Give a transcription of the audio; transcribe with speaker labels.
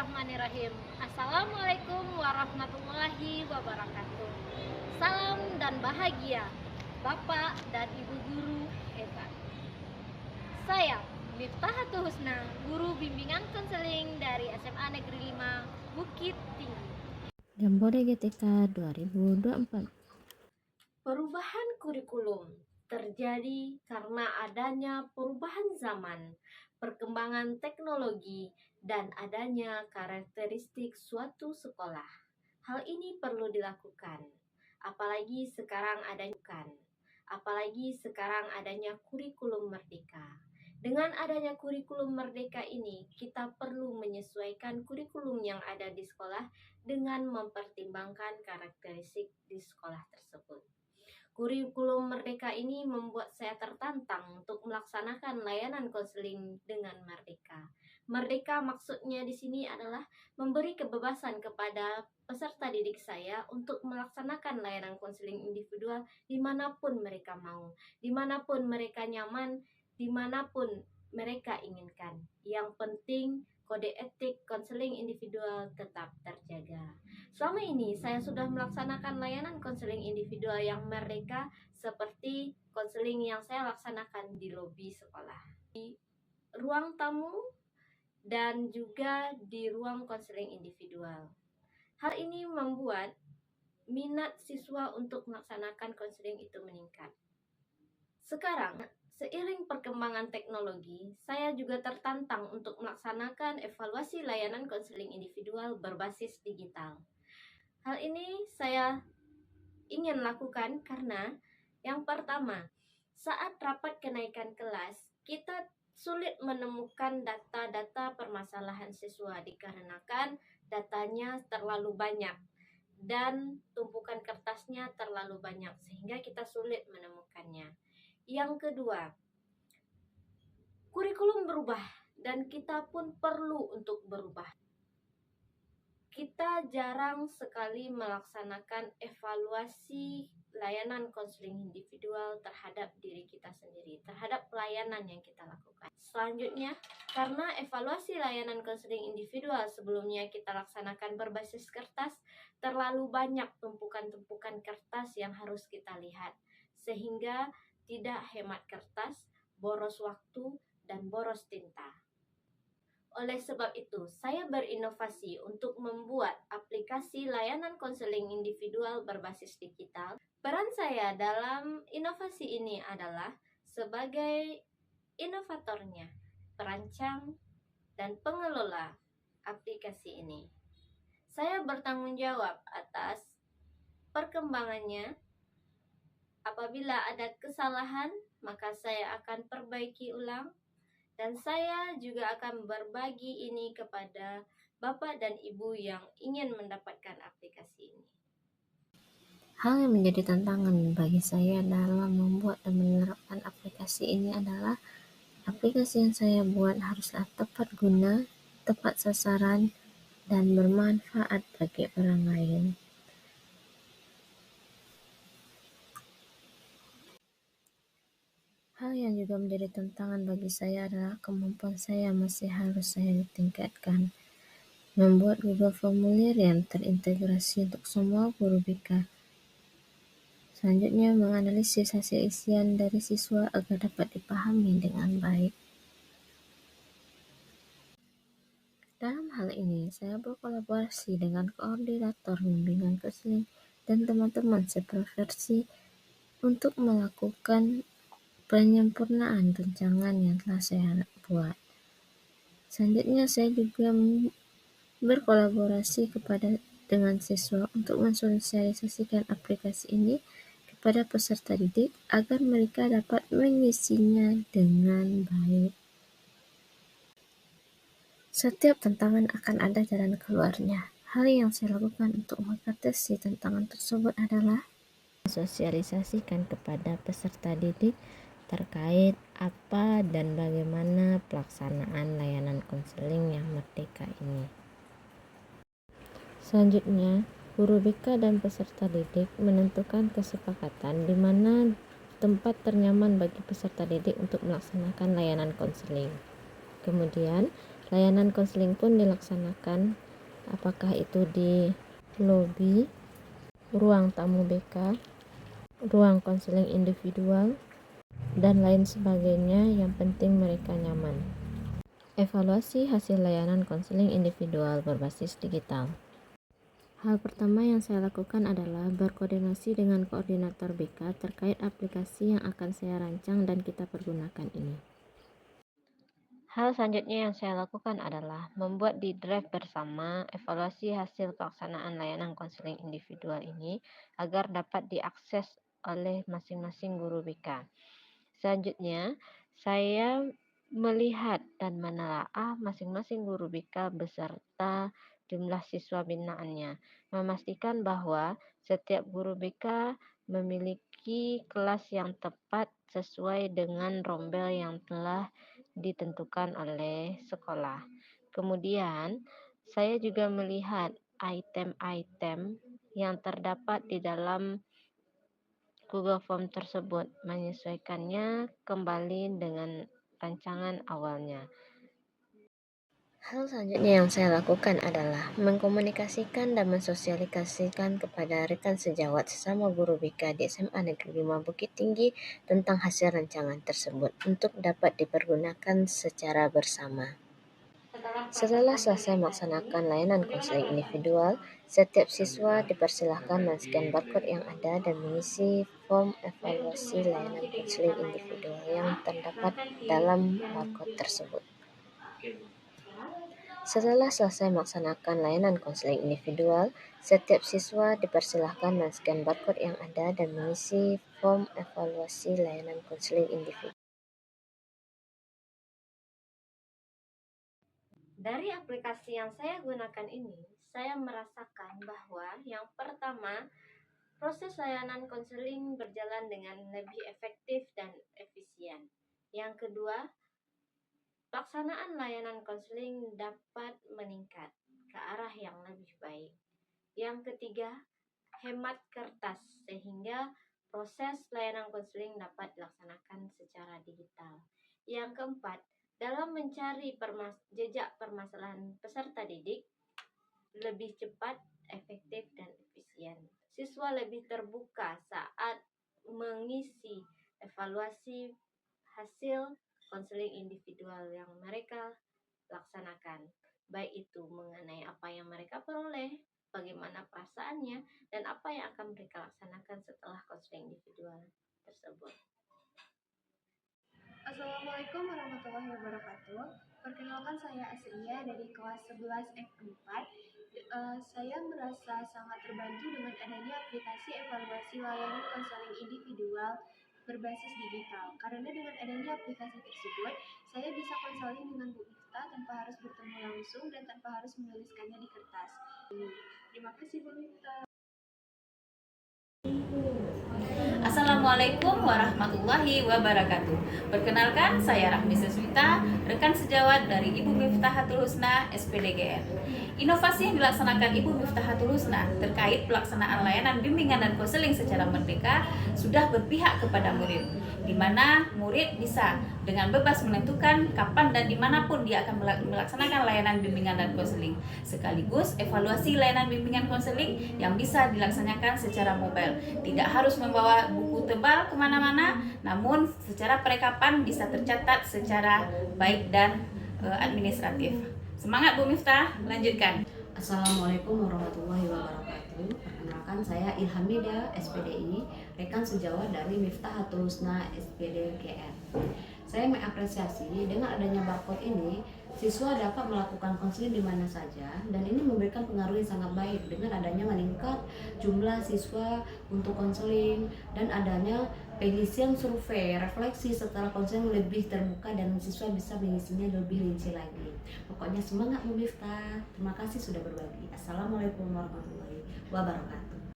Speaker 1: Bismillahirrahmanirrahim. Assalamualaikum warahmatullahi wabarakatuh. Salam dan bahagia Bapak dan Ibu guru hebat. Saya Miftahatul Husna, guru bimbingan konseling dari SMA Negeri 5 Bukit Tinggi.
Speaker 2: Jambore GTK 2024.
Speaker 1: Perubahan kurikulum terjadi karena adanya perubahan zaman, perkembangan teknologi, dan adanya karakteristik suatu sekolah. Hal ini perlu dilakukan, apalagi sekarang adanya kurikulum merdeka. Dengan adanya kurikulum merdeka ini, kita perlu menyesuaikan kurikulum yang ada di sekolah dengan mempertimbangkan karakteristik di sekolah tersebut. Kurikulum merdeka ini membuat saya tertantang untuk melaksanakan layanan konseling dengan merdeka. Merdeka maksudnya di sini adalah memberi kebebasan kepada peserta didik saya untuk melaksanakan layanan konseling individual dimanapun mereka mau, dimanapun mereka nyaman, dimanapun mereka inginkan. Yang penting kode etik konseling individual tetap terjaga. Selama ini saya sudah melaksanakan layanan konseling individual yang merdeka seperti konseling yang saya laksanakan di lobi sekolah, di ruang tamu, dan juga di ruang konseling individual. Hal ini membuat minat siswa untuk melaksanakan konseling itu meningkat. Sekarang, seiring perkembangan teknologi, saya juga tertantang untuk melaksanakan evaluasi layanan konseling individual berbasis digital. Hal ini saya ingin lakukan karena yang pertama, saat rapat kenaikan kelas, kita sulit menemukan data-data permasalahan siswa dikarenakan datanya terlalu banyak dan tumpukan kertasnya terlalu banyak sehingga kita sulit menemukannya. Yang kedua, kurikulum berubah dan kita pun perlu untuk berubah. Kita jarang sekali melaksanakan evaluasi layanan konseling individual terhadap diri kita sendiri, terhadap pelayanan yang kita lakukan. Selanjutnya, karena evaluasi layanan konseling individual sebelumnya kita laksanakan berbasis kertas, terlalu banyak tumpukan-tumpukan kertas yang harus kita lihat, sehingga tidak hemat kertas, boros waktu, dan boros tinta. Oleh sebab itu, saya berinovasi untuk membuat aplikasi layanan konseling individual berbasis digital. Peran saya dalam inovasi ini adalah sebagai inovatornya, perancang, dan pengelola aplikasi ini. Saya bertanggung jawab atas perkembangannya. Apabila ada kesalahan, maka saya akan perbaiki ulang. Dan saya juga akan berbagi ini kepada Bapak dan Ibu yang ingin mendapatkan aplikasi ini.
Speaker 2: Hal yang menjadi tantangan bagi saya dalam membuat dan menerapkan aplikasi ini adalah aplikasi yang saya buat haruslah tepat guna, tepat sasaran, dan bermanfaat bagi orang lain. Hal yang juga menjadi tantangan bagi saya adalah kemampuan saya masih harus saya tingkatkan. Membuat Google Formulir yang terintegrasi untuk semua guru BK. Selanjutnya, menganalisis hasil isian dari siswa agar dapat dipahami dengan baik. Dalam hal ini, saya berkolaborasi dengan koordinator bimbingan konseling dan teman-teman seprofesi untuk melakukan penyempurnaan rancangan yang telah saya buat. Selanjutnya, saya juga berkolaborasi dengan siswa untuk mensosialisasikan aplikasi ini kepada peserta didik agar mereka dapat mengisinya dengan baik. Setiap tantangan akan ada jalan keluarnya. Hal yang saya lakukan untuk mengatasi tantangan tersebut adalah mensosialisasikan kepada peserta didik terkait apa dan bagaimana pelaksanaan layanan konseling yang merdeka ini. Selanjutnya, guru BK dan peserta didik menentukan kesepakatan di mana tempat ternyaman bagi peserta didik untuk melaksanakan layanan konseling. Kemudian, Layanan konseling pun dilaksanakan, apakah itu di lobi, ruang tamu BK, ruang konseling individual, dan lain sebagainya. Yang penting mereka nyaman. Evaluasi hasil layanan konseling individual berbasis digital. Hal pertama yang saya lakukan adalah berkoordinasi dengan koordinator BK terkait aplikasi yang akan saya rancang dan kita pergunakan ini. Hal selanjutnya yang saya lakukan adalah membuat di drive bersama evaluasi hasil pelaksanaan layanan konseling individual ini agar dapat diakses oleh masing-masing guru BK. Selanjutnya, saya melihat dan menelaah masing-masing guru BK beserta jumlah siswa binaannya, memastikan bahwa setiap guru BK memiliki kelas yang tepat sesuai dengan rombel yang telah ditentukan oleh sekolah. Kemudian, saya juga melihat item-item yang terdapat di dalam Google Form tersebut, menyesuaikannya kembali dengan rancangan awalnya. Hal selanjutnya yang saya lakukan adalah mengkomunikasikan dan mensosialisasikan kepada rekan sejawat sesama guru BK di SMA Negeri 5 Bukit Tinggi tentang hasil rancangan tersebut untuk dapat dipergunakan secara bersama. Setelah selesai melaksanakan layanan konseling individual, setiap siswa dipersilahkan men-scan barcode yang ada dan mengisi form evaluasi layanan konseling individual yang terdapat dalam barcode tersebut. Setelah selesai melaksanakan layanan konseling individual, setiap siswa dipersilahkan men-scan barcode yang ada dan mengisi form evaluasi layanan konseling individual.
Speaker 1: Dari aplikasi yang saya gunakan ini, saya merasakan bahwa yang pertama, proses layanan konseling berjalan dengan lebih efektif dan efisien. Yang kedua, pelaksanaan layanan konseling dapat meningkat ke arah yang lebih baik. Yang ketiga, hemat kertas sehingga proses layanan konseling dapat dilaksanakan secara digital. Yang keempat, dalam mencari jejak permasalahan peserta didik lebih cepat, efektif, dan efisien. Siswa lebih terbuka saat mengisi evaluasi hasil konseling individual yang mereka laksanakan, baik itu mengenai apa yang mereka peroleh, bagaimana perasaannya, dan apa yang akan mereka laksanakan setelah konseling individual tersebut.
Speaker 3: Assalamualaikum warahmatullahi wabarakatuh. Perkenalkan, saya Asria dari kelas 11 F4. Saya merasa sangat terbantu dengan adanya aplikasi evaluasi layanan konseling individual berbasis digital. Karena dengan adanya aplikasi tersebut, saya bisa konseling dengan Bu Miftah tanpa harus bertemu langsung dan tanpa harus menuliskannya di kertas. Terima kasih Bu Miftah.
Speaker 4: Assalamualaikum warahmatullahi wabarakatuh. Perkenalkan, saya Rahmi Seswita, rekan sejawat dari Ibu Miftahatul Husna SPDGR. Inovasi yang dilaksanakan Ibu Miftahatul Husna terkait pelaksanaan layanan bimbingan dan konseling secara merdeka sudah berpihak kepada murid, di mana murid bisa dengan bebas menentukan kapan dan dimanapun dia akan melaksanakan layanan bimbingan dan konseling, sekaligus evaluasi layanan bimbingan konseling yang bisa dilaksanakan secara mobile. Tidak harus membawa buku tebal kemana-mana, namun secara perekapan bisa tercatat secara baik dan administratif. Semangat Bu Miftah, lanjutkan.
Speaker 5: Assalamualaikum warahmatullahi wabarakatuh. Perkenalkan, saya Ilhamida SPDI, rekan sejawat dari Miftahatul Husna SPDGR. Saya mengapresiasi dengan adanya barcode ini, siswa dapat melakukan konseling di mana saja, dan ini memberikan pengaruh yang sangat baik dengan adanya meningkat jumlah siswa untuk konseling dan adanya pengisian survei refleksi setelah konseling lebih terbuka dan siswa bisa mengisinya lebih rinci lagi. Pokoknya semangat Bu Miftah. Terima kasih sudah berbagi. Assalamualaikum warahmatullahi wabarakatuh.